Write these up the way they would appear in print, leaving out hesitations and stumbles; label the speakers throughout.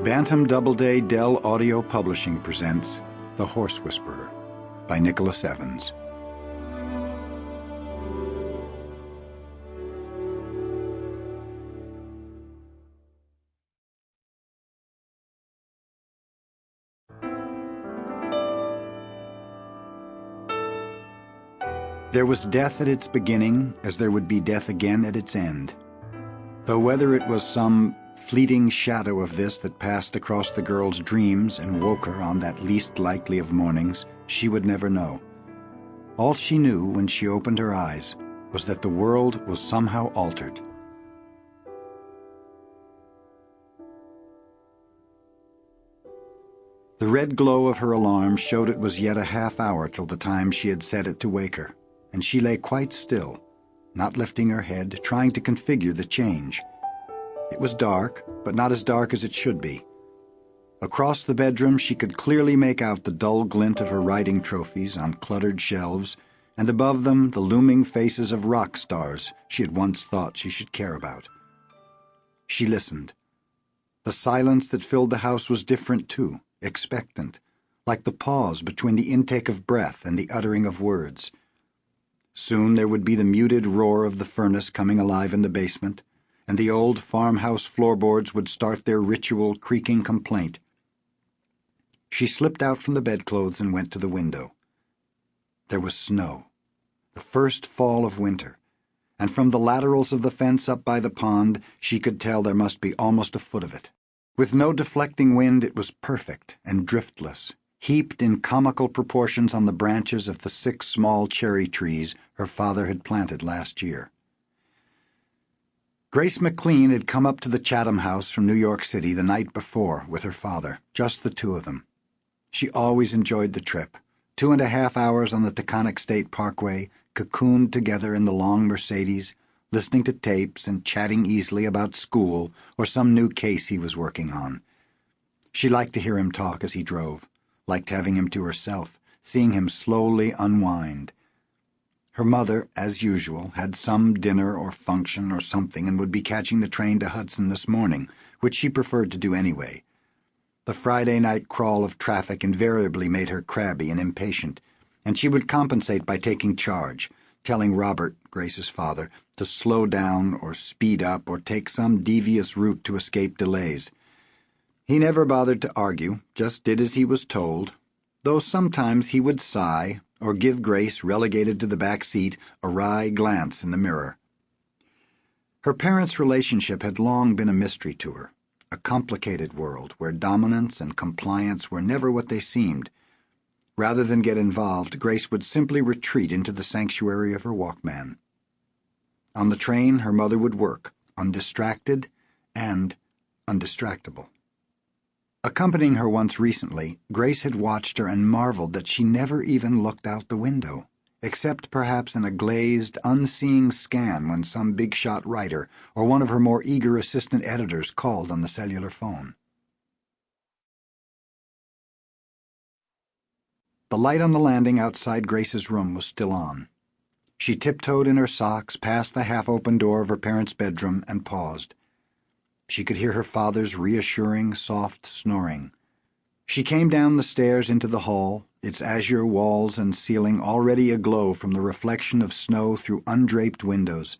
Speaker 1: Bantam Doubleday Dell Audio Publishing presents The Horse Whisperer by Nicholas Evans. There was death at its beginning, as there would be death again at its end. Though whether it was some fleeting shadow of this that passed across the girl's dreams and woke her on that least likely of mornings, she would never know. All she knew when she opened her eyes was that the world was somehow altered. The red glow of her alarm showed it was yet a half hour till the time she had set it to wake her, and she lay quite still, not lifting her head, trying to configure the change. It was dark, but not as dark as it should be. Across the bedroom she could clearly make out the dull glint of her riding trophies on cluttered shelves, and above them the looming faces of rock stars she had once thought she should care about. She listened. The silence that filled the house was different too, expectant, like the pause between the intake of breath and the uttering of words. Soon there would be the muted roar of the furnace coming alive in the basement, and the old farmhouse floorboards would start their ritual creaking complaint. She slipped out from the bedclothes and went to the window. There was snow, the first fall of winter, and from the laterals of the fence up by the pond she could tell there must be almost a foot of it. With no deflecting wind it was perfect and driftless, heaped in comical proportions on the branches of the 6 small cherry trees her father had planted last year. Grace McLean had come up to the Chatham house from New York City the night before with her father, just the two of them. She always enjoyed the trip. 2.5 hours on the Taconic State Parkway, cocooned together in the long Mercedes, listening to tapes and chatting easily about school or some new case he was working on. She liked to hear him talk as he drove, liked having him to herself, seeing him slowly unwind. Her mother, as usual, had some dinner or function or something and would be catching the train to Hudson this morning, which she preferred to do anyway. The Friday night crawl of traffic invariably made her crabby and impatient, and she would compensate by taking charge, telling Robert, Grace's father, to slow down or speed up or take some devious route to escape delays. He never bothered to argue, just did as he was told, though sometimes he would sigh or give Grace, relegated to the back seat, a wry glance in the mirror. Her parents' relationship had long been a mystery to her, a complicated world where dominance and compliance were never what they seemed. Rather than get involved, Grace would simply retreat into the sanctuary of her Walkman. On the train, her mother would work, undistracted and undistractable. Accompanying her once recently, Grace had watched her and marveled that she never even looked out the window, except perhaps in a glazed, unseeing scan when some big-shot writer or one of her more eager assistant editors called on the cellular phone. The light on the landing outside Grace's room was still on. She tiptoed in her socks past the half-open door of her parents' bedroom and paused. She could hear her father's reassuring, soft snoring. She came down the stairs into the hall, its azure walls and ceiling already aglow from the reflection of snow through undraped windows.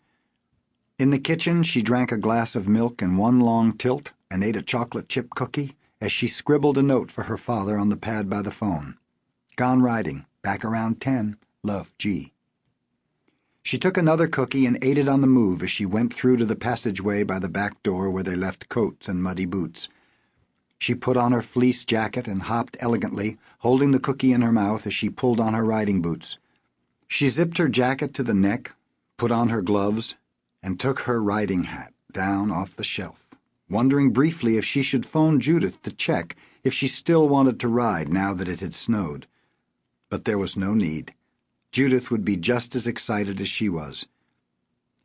Speaker 1: In the kitchen she drank a glass of milk in one long tilt and ate a chocolate chip cookie as she scribbled a note for her father on the pad by the phone. Gone riding, back around 10, love, G. She took another cookie and ate it on the move as she went through to the passageway by the back door where they left coats and muddy boots. She put on her fleece jacket and hopped elegantly, holding the cookie in her mouth as she pulled on her riding boots. She zipped her jacket to the neck, put on her gloves, and took her riding hat down off the shelf, wondering briefly if she should phone Judith to check if she still wanted to ride now that it had snowed. But there was no need. Judith would be just as excited as she was.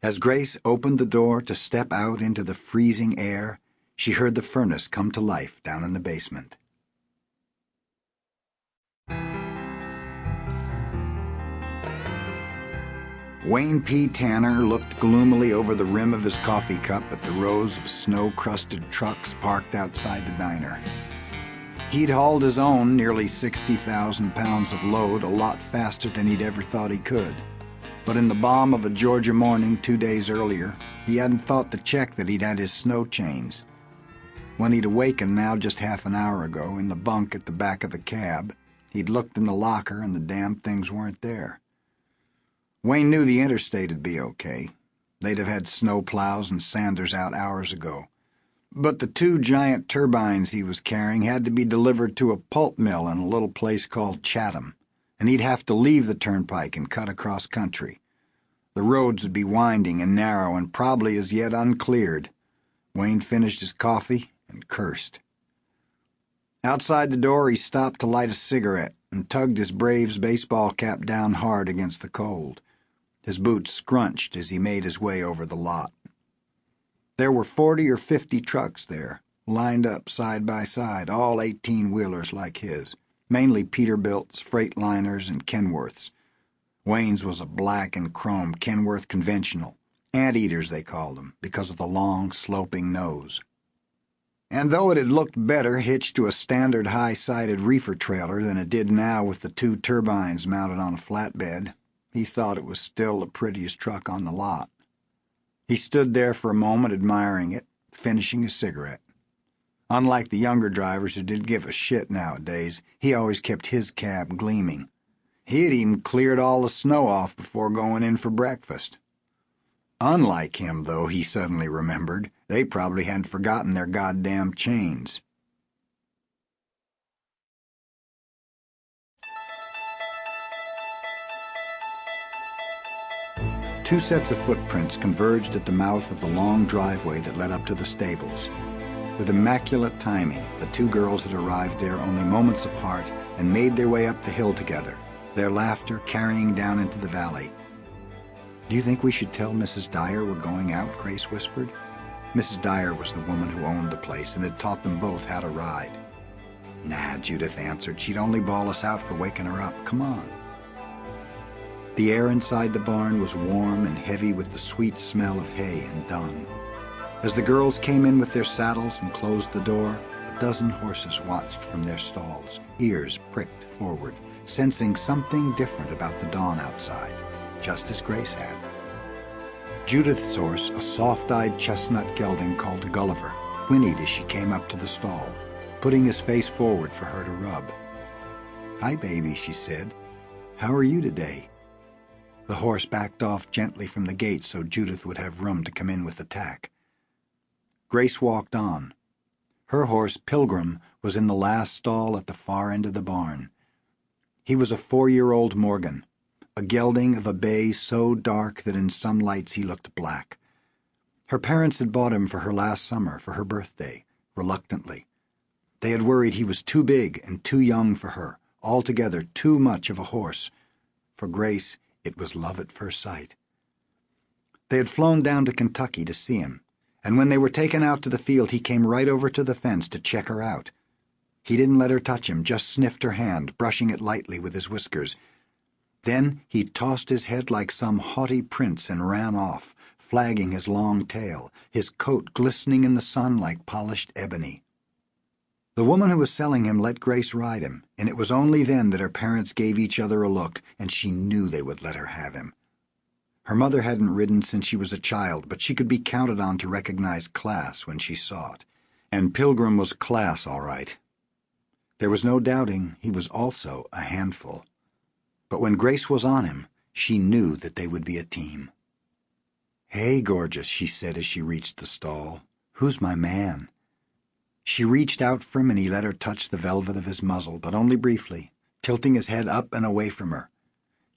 Speaker 1: As Grace opened the door to step out into the freezing air, she heard the furnace come to life down in the basement. Wayne P. Tanner looked gloomily over the rim of his coffee cup at the rows of snow-crusted trucks parked outside the diner. He'd hauled his own nearly 60,000 pounds of load a lot faster than he'd ever thought he could. But in the balm of a Georgia morning 2 days earlier, he hadn't thought to check that he'd had his snow chains. When he'd awakened now just half an hour ago in the bunk at the back of the cab, he'd looked in the locker and the damn things weren't there. Wayne knew the interstate would be okay. They'd have had snow plows and sanders out hours ago. But the 2 giant turbines he was carrying had to be delivered to a pulp mill in a little place called Chatham, and he'd have to leave the turnpike and cut across country. The roads would be winding and narrow and probably as yet uncleared. Wayne finished his coffee and cursed. Outside the door, he stopped to light a cigarette and tugged his Braves baseball cap down hard against the cold. His boots scrunched as he made his way over the lot. There were 40 or 50 trucks there, lined up side by side, all 18-wheelers like his, mainly Peterbilts, Freightliners, and Kenworths. Wayne's was a black and chrome Kenworth conventional. Anteaters, they called them, because of the long, sloping nose. And though it had looked better hitched to a standard high-sided reefer trailer than it did now with the 2 turbines mounted on a flatbed, he thought it was still the prettiest truck on the lot. He stood there for a moment admiring it, finishing his cigarette. Unlike the younger drivers who didn't give a shit nowadays, he always kept his cab gleaming. He had even cleared all the snow off before going in for breakfast. Unlike him, though, he suddenly remembered, they probably hadn't forgotten their goddamn chains. Two sets of footprints converged at the mouth of the long driveway that led up to the stables. With immaculate timing, the 2 girls had arrived there only moments apart and made their way up the hill together, their laughter carrying down into the valley. "Do you think we should tell Mrs. Dyer we're going out?" Grace whispered. Mrs. Dyer was the woman who owned the place and had taught them both how to ride. "Nah," Judith answered. "She'd only bawl us out for waking her up. Come on." The air inside the barn was warm and heavy with the sweet smell of hay and dung. As the girls came in with their saddles and closed the door, a dozen horses watched from their stalls, ears pricked forward, sensing something different about the dawn outside, just as Grace had. Judith's horse, a soft-eyed chestnut gelding called Gulliver, whinnied as she came up to the stall, putting his face forward for her to rub. "Hi, baby," she said. "How are you today?" The horse backed off gently from the gate so Judith would have room to come in with the tack. Grace walked on. Her horse, Pilgrim, was in the last stall at the far end of the barn. He was a 4-year-old Morgan, a gelding of a bay so dark that in some lights he looked black. Her parents had bought him for her last summer, for her birthday, reluctantly. They had worried he was too big and too young for her, altogether too much of a horse. For Grace, it was love at first sight. They had flown down to Kentucky to see him, and when they were taken out to the field he came right over to the fence to check her out. He didn't let her touch him, just sniffed her hand, brushing it lightly with his whiskers. Then he tossed his head like some haughty prince and ran off, flagging his long tail, his coat glistening in the sun like polished ebony. The woman who was selling him let Grace ride him, and it was only then that her parents gave each other a look, and she knew they would let her have him. Her mother hadn't ridden since she was a child, but she could be counted on to recognize class when she saw it, and Pilgrim was class, all right. There was no doubting he was also a handful. But when Grace was on him, she knew that they would be a team. "Hey, gorgeous," she said as she reached the stall. "Who's my man?" She reached out for him and he let her touch the velvet of his muzzle, but only briefly, tilting his head up and away from her.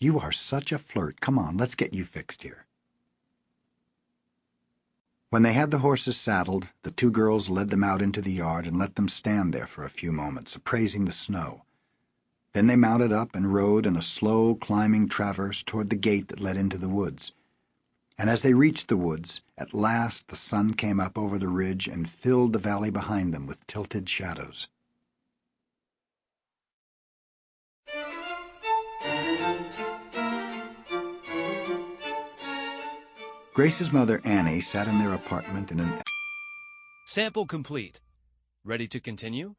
Speaker 1: "You are such a flirt. Come on, let's get you fixed here." When they had the horses saddled, the 2 girls led them out into the yard and let them stand there for a few moments, appraising the snow. Then they mounted up and rode in a slow climbing traverse toward the gate that led into the woods. And as they reached the woods, at last the sun came up over the ridge and filled the valley behind them with tilted shadows. Grace's mother, Annie, sat in their apartment in an...
Speaker 2: Sample complete. Ready to continue?